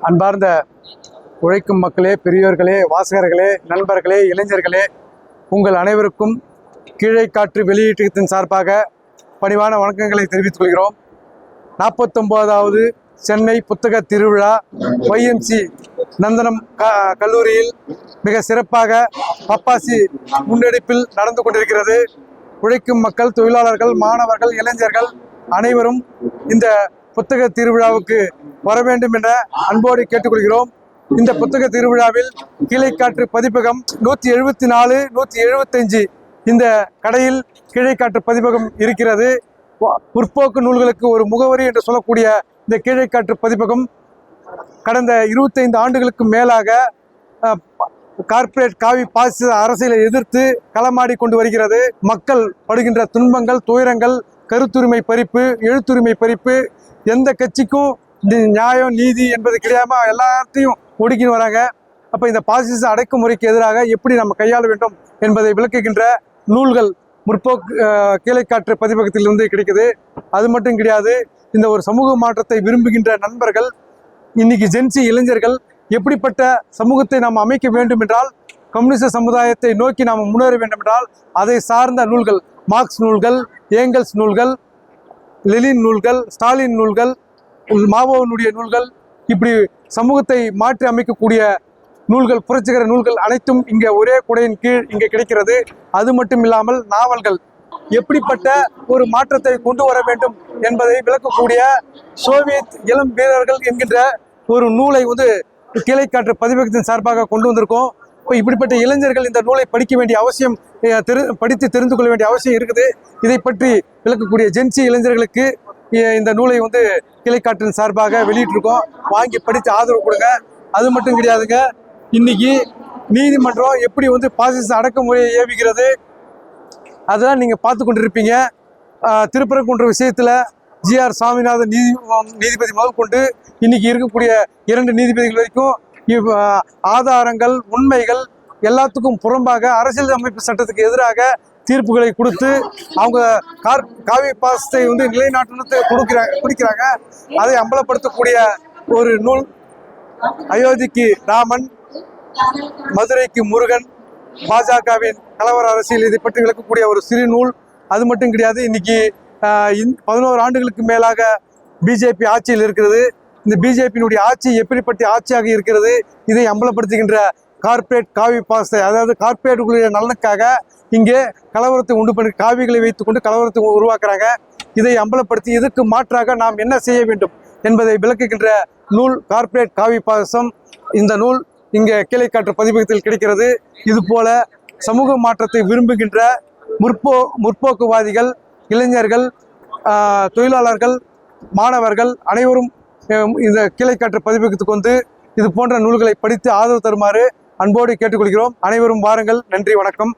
அன்பார்ந்த உழைக்கும் மக்களே, பெரியோர்களே, வாசகர்களே, நண்பர்களே, இளைஞர்களே, உங்கள் அனைவருக்கும் கீழே காற்று வெளியீட்டத்தின் சார்பாக பணிவான வணக்கங்களை தெரிவித்துக் கொள்கிறோம். 49வது சென்னை புத்தக திருவிழா YMC நந்தனம் கல்லூரியில் மிக சிறப்பாக பப்பாசி முன்னெடுப்பில் நடந்து கொண்டிருக்கிறது. உழைக்கும் மக்கள், தொழிலாளர்கள், மாணவர்கள், இளைஞர்கள் அனைவரும் இந்த புத்தக திருவிழாவுக்கு வர வேண்டும் என்ற அன்போடு கேட்டுக்கொள்கிறோம். இந்த புத்தக திருவிழாவில் கீழைக்காற்று பதிப்பகம் 174, 175 இந்த கடையில் கீழைக்காற்று பதிப்பகம் இருக்கிறது. முற்போக்கு நூல்களுக்கு ஒரு முகவரி என்று சொல்லக்கூடிய இந்த கீழைக்காற்று பதிப்பகம் கடந்த 25 ஆண்டுகளுக்கு மேலாக கார்ப்பரேட் காவி பாசிச அரசியலை எதிர்த்து களமாடி கொண்டு வருகிறது. மக்கள் படுகின்ற துன்பங்கள், துயரங்கள், கருத்துரிமை பறிப்பு, எழுத்துரிமை பறிப்பு, எந்த கட்சிக்கும் நியாயம் நீதி என்பது கிடையாம எல்லாத்தையும் ஒடுக்கின்னு வராங்க. அப்போ இந்த பாசிச அடக்குமுறைக்கு எதிராக எப்படி நம்ம கையாள வேண்டும் என்பதை விளக்குகின்ற நூல்கள் முற்போக்கு கீழைக்காற்று பதிப்பகத்திலிருந்து கிடைக்குது. அது மட்டும் கிடையாது, இந்த ஒரு சமூக மாற்றத்தை விரும்புகின்ற நண்பர்கள், இன்னைக்கு ஜென்சி இளைஞர்கள் எப்படிப்பட்ட சமூகத்தை நாம் அமைக்க வேண்டும் என்றால், கம்யூனிஸ்ட் சமுதாயத்தை நோக்கி நாம் முன்னேற வேண்டும் என்றால் அதை சார்ந்த நூல்கள், மார்க்ஸ் நூல்கள், ஏங்கல்ஸ் நூல்கள், லெனின் நூல்கள், ஸ்டாலின் நூல்கள், மாவோனுடைய நூல்கள், இப்படி சமூகத்தை மாற்றி அமைக்கக்கூடிய நூல்கள், புரட்சிகர நூல்கள் அனைத்தும் இங்கே ஒரே குடையின் கீழ் இங்கே கிடைக்கிறது. அது மட்டும் இல்லாமல் நாவல்கள், எப்படிப்பட்ட ஒரு மாற்றத்தை கொண்டு வர வேண்டும் என்பதை விளக்கக்கூடிய சோவியத் இளம் வீரர்கள் என்கின்ற ஒரு நூலை கீழைக்காற்று பதிப்பகத்தின் சார்பாக கொண்டு வந்திருக்கோம். இப்போ இப்படிப்பட்ட இளைஞர்கள் இந்த நூலை படிக்க வேண்டிய அவசியம், படித்து தெரிந்து கொள்ள வேண்டிய அவசியம் இருக்குது. இதை பற்றி விளக்கக்கூடிய ஜென்சி இளைஞர்களுக்கு இந்த நூலை கீழைக்காற்றின் சார்பாக வெளியிட்டிருக்கோம். வாங்கி படித்து ஆதரவு கொடுங்க. அது மட்டும் கிடையாதுங்க, இன்னைக்கு நீதிமன்றம் எப்படி பாசிச அடக்குமுறையை ஏவுகிறது அதெல்லாம் நீங்கள் பார்த்து கொண்டிருப்பீங்க. திருப்பரங்குன்ற விஷயத்தில் GR சாமிநாதன் நீதிபதி முதல் கொண்டு இன்னைக்கு இருக்கக்கூடிய 2 நீதிபதிகள் வரைக்கும் ஆதாரங்கள், உண்மைகள் எல்லாத்துக்கும் புறம்பாக அரசியல் அமைப்பு சட்டத்துக்கு எதிராக தீர்ப்புகளை கொடுத்து அவங்க காவி பாசத்தை நிலைநாட்டத்தை கொடுக்கிறாங்க. அதை அம்பலப்படுத்தக்கூடிய ஒரு நூல் அயோத்திக்கு ராமன், மதுரைக்கு முருகன், பாஜகவின் கலவர அரசியல், இதை பற்றி விளக்கக்கூடிய ஒரு சிறு நூல். அது மட்டும் கிடையாது, இன்னைக்கு 11 ஆண்டுகளுக்கு மேலாக பிஜேபி ஆட்சியில் இருக்கிறது. இந்த பிஜேபியினுடைய ஆட்சி எப்படிப்பட்ட ஆட்சியாக இருக்கிறது, இதை அம்பலப்படுத்துகின்ற கார்ப்பரேட் காவி பாசத்தை, அதாவது கார்ப்பரேட்டுகளுடைய நலனுக்காக இங்கே கலவரத்தை உண்டு பண்ணி காவிகளை வைத்துக்கொண்டு கலவரத்தை உருவாக்குறாங்க. இதை அம்பலப்படுத்தி இதற்கு மாற்றாக நாம் என்ன செய்ய வேண்டும் என்பதை விளக்குகின்ற நூல் கார்ப்பரேட் காவி பாசம். இந்த நூல் இங்கே கீழைக்காற்று பதிப்பகத்தில் கிடைக்கிறது. இது போல சமூக மாற்றத்தை விரும்புகின்ற முற்போக்குவாதிகள், இளைஞர்கள், தொழிலாளர்கள், மாணவர்கள் அனைவரும் இந்த கீழைக்காற்று பதிப்பகத்துக்கு இது போன்ற நூல்களை படித்து ஆதரவு தருமாறு அன்போடு கேட்டுக்கொள்கிறோம். அனைவரும் வாருங்கள். நன்றி, வணக்கம்.